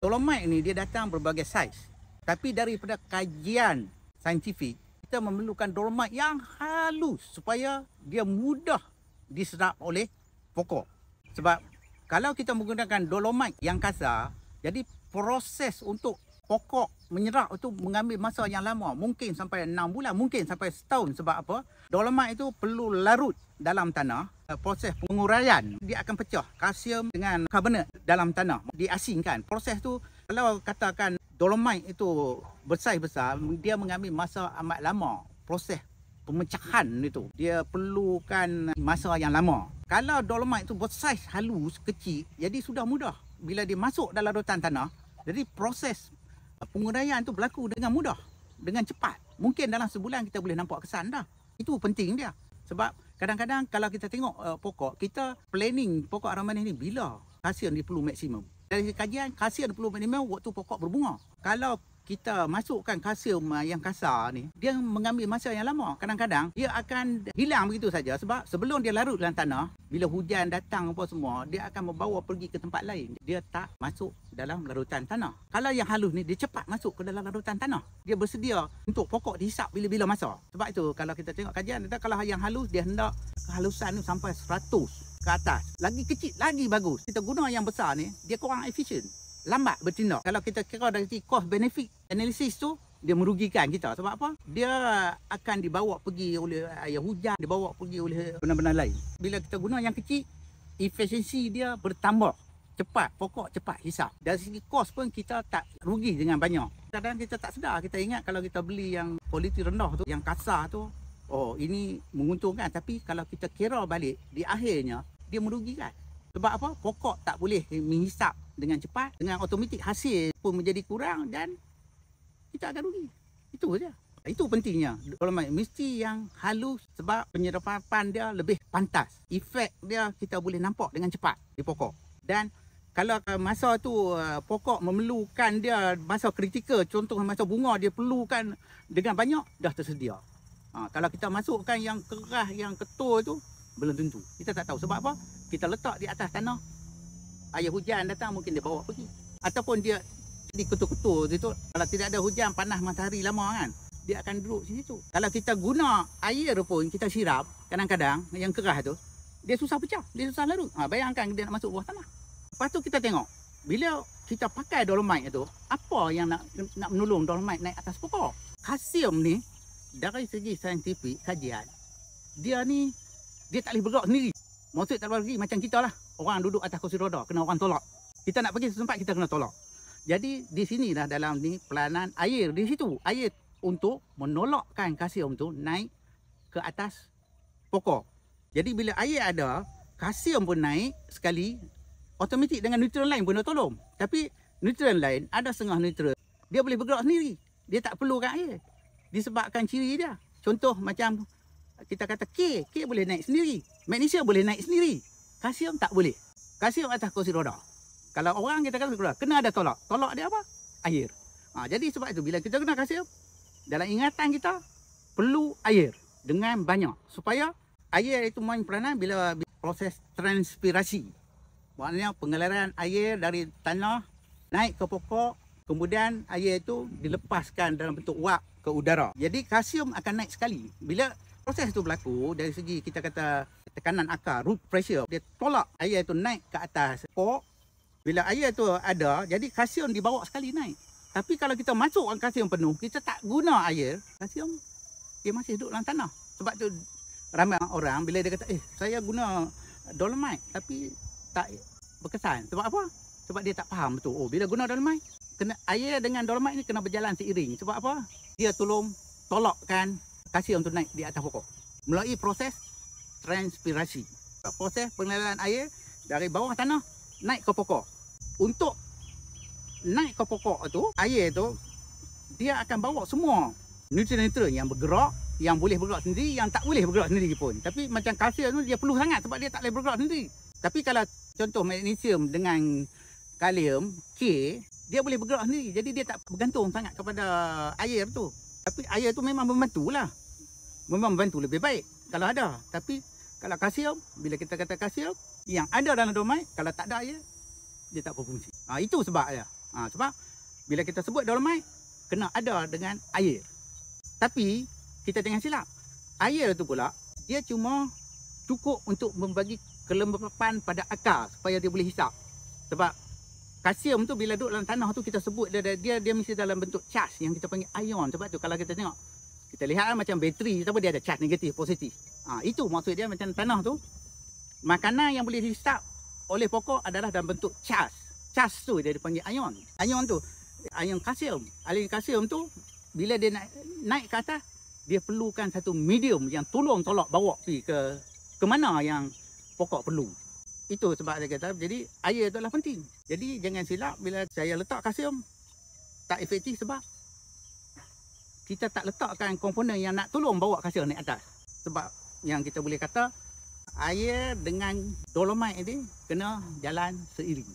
Dolomite ni dia datang berbagai saiz. Tapi daripada kajian saintifik, kita memerlukan dolomite yang halus supaya dia mudah diserap oleh pokok. Sebab kalau kita menggunakan dolomite yang kasar, jadi proses untuk pokok menyerap itu mengambil masa yang lama. Mungkin sampai 6 bulan, mungkin sampai setahun. Sebab apa? Dolomite itu perlu larut dalam tanah. Proses penguraian, dia akan pecah kalsium dengan karbonat dalam tanah. Diasingkan. Proses tu, kalau katakan dolomite itu bersaiz besar, dia mengambil masa amat lama. Proses pemecahan itu, dia perlukan masa yang lama. Kalau dolomite itu bersaiz halus, kecil, jadi sudah mudah. Bila dia masuk dalam larutan tanah, jadi proses penguraian itu berlaku dengan mudah, dengan cepat. Mungkin dalam sebulan kita boleh nampak kesan dah. Itu penting dia. Sebab kadang-kadang kalau kita tengok pokok, kita planning pokok aromania ni bila hasil dia perlu maksimum. Dari kajian, kalsium perlu minimum waktu pokok berbunga. Kalau kita masukkan kalsium yang kasar ni, dia mengambil masa yang lama. Kadang-kadang dia akan hilang begitu saja. Sebab sebelum dia larut dalam tanah, bila hujan datang apa semua, dia akan membawa pergi ke tempat lain. Dia tak masuk dalam larutan tanah. Kalau yang halus ni, dia cepat masuk ke dalam larutan tanah. Dia bersedia untuk pokok dihisap bila-bila masa. Sebab itu kalau kita tengok kajian, kalau yang halus, dia hendak kehalusan tu sampai 100 ke atas. Lagi kecil, lagi bagus. Kita guna yang besar ni, dia kurang efisien. Lambat bertindak. Kalau kita kira dari cost benefit analysis tu, dia merugikan kita. Sebab apa? Dia akan dibawa pergi oleh air hujan, dibawa pergi oleh benda-benda lain. Bila kita guna yang kecil, efisiensi dia bertambah. Cepat, pokok cepat hisap. Dari segi kos pun kita tak rugi dengan banyak. Kadang kita tak sedar, kita ingat kalau kita beli yang kualiti rendah tu, yang kasar tu, oh ini menguntungkan. Tapi kalau kita kira balik, di akhirnya dia merugikan. Sebab apa? Pokok tak boleh menghisap dengan cepat, dengan automatik hasil pun menjadi kurang dan kita akan rugi. Itu saja. Itu pentingnya. Dolomite mesti yang halus sebab penyerapan dia lebih pantas. Efek dia kita boleh nampak dengan cepat di pokok. Dan kalau masa tu pokok memerlukan dia masa kritikal, contoh masa bunga dia perlukan dengan banyak, dah tersedia. Kalau kita masukkan yang keras, yang ketul tu, belum tentu. Kita tak tahu sebab apa? Kita letak di atas tanah, air hujan datang mungkin dia bawa pergi. Ataupun dia jadi ketul-ketul situ. Kalau tidak ada hujan, panas matahari lama kan, dia akan duduk di situ. Kalau kita guna air pun, kita sirap, kadang-kadang yang keras tu, dia susah pecah, dia susah larut. Bayangkan dia nak masuk bawah tanah. Lepas tu kita tengok, bila kita pakai dolomite tu, apa yang nak menolong dolomite naik atas pokok? Kalsium ni, dari segi saintifik kajian, dia tak boleh bergerak sendiri. Maksud tak boleh pergi macam kita lah. Orang duduk atas kursi roda, kena orang tolak. Kita nak pergi setempat, kita kena tolak. Jadi di sinilah dalam ni peranan air di situ. Air untuk menolakkan kalsium tu naik ke atas pokok. Jadi bila air ada, kalsium pun naik sekali, automatik dengan nutrien lain pun dia tolong. Tapi nutrien lain, ada setengah nutrien, dia boleh bergerak sendiri. Dia tak perlukan air. Disebabkan ciri dia. Contoh macam kita kata K boleh naik sendiri. Magnesium boleh naik sendiri. Kalsium tak boleh. Kalsium atas kursi roda. Kalau orang kita kata kursi roda, kena ada tolak. Tolak dia apa? Air. Jadi sebab itu bila kita guna kalsium, dalam ingatan kita perlu air dengan banyak. Supaya air itu main peranan bila proses transpirasi. Maknanya pengaliran air dari tanah naik ke pokok, kemudian air itu dilepaskan dalam bentuk uap ke udara. Jadi kalsium akan naik sekali. Bila proses itu berlaku, dari segi kita kata tekanan akar, root pressure, dia tolak air itu naik ke atas pokok. Bila air itu ada, jadi kalsium dibawa sekali naik. Tapi kalau kita masukkan kalsium penuh, kita tak guna air, kalsium dia masih duduk dalam tanah. Sebab tu ramai orang bila dia kata, saya guna dolomite tapi tak berkesan. Sebab apa? Sebab dia tak faham betul. Bila guna dolomite, air dengan dolomite ni kena berjalan seiring. Sebab apa? Dia tolakkan kalsium tu naik di atas pokok melalui proses transpirasi. Proses pengaliran air dari bawah tanah naik ke pokok. Untuk naik ke pokok tu, air tu dia akan bawa semua nutrien-nutrien yang bergerak, yang boleh bergerak sendiri, yang tak boleh bergerak sendiri pun. Tapi macam kalsium tu dia perlu sangat sebab dia tak boleh bergerak sendiri. Tapi kalau contoh magnesium dengan kalium K, dia boleh bergerak sendiri. Jadi dia tak bergantung sangat kepada air tu. Tapi air tu memang membantulah. Memang membantu lebih baik kalau ada. Tapi kalau kalsium, bila kita kata kalsium yang ada dalam dolomite, kalau tak ada air, dia tak berfungsi. Itu sebabnya. Sebab bila kita sebut dolomite, kena ada dengan air. Tapi kita jangan silap. Air tu pula, dia cuma cukup untuk membagi kelembapan pada akar supaya dia boleh hisap. Sebab kalsium tu bila duduk dalam tanah tu kita sebut dia mesti dalam bentuk charge yang kita panggil ion. Sebab tu kalau kita tengok, kita lihat macam bateri tapi dia ada charge negatif, positif. Itu maksud dia macam tanah tu. Makanan yang boleh dihisap oleh pokok adalah dalam bentuk charge. Charge tu dia dipanggil ion. Ion tu, ion kalsium. Ion kalsium tu bila dia naik ke atas, dia perlukan satu medium yang tolak bawa pergi ke mana yang pokok perlu. Itu sebab saya kata, jadi air tu adalah penting. Jadi jangan silap bila saya letak kalsium, tak efektif sebab kita tak letakkan komponen yang nak tolong bawa kalsium naik atas. Sebab yang kita boleh kata, air dengan dolomite ini kena jalan seiring.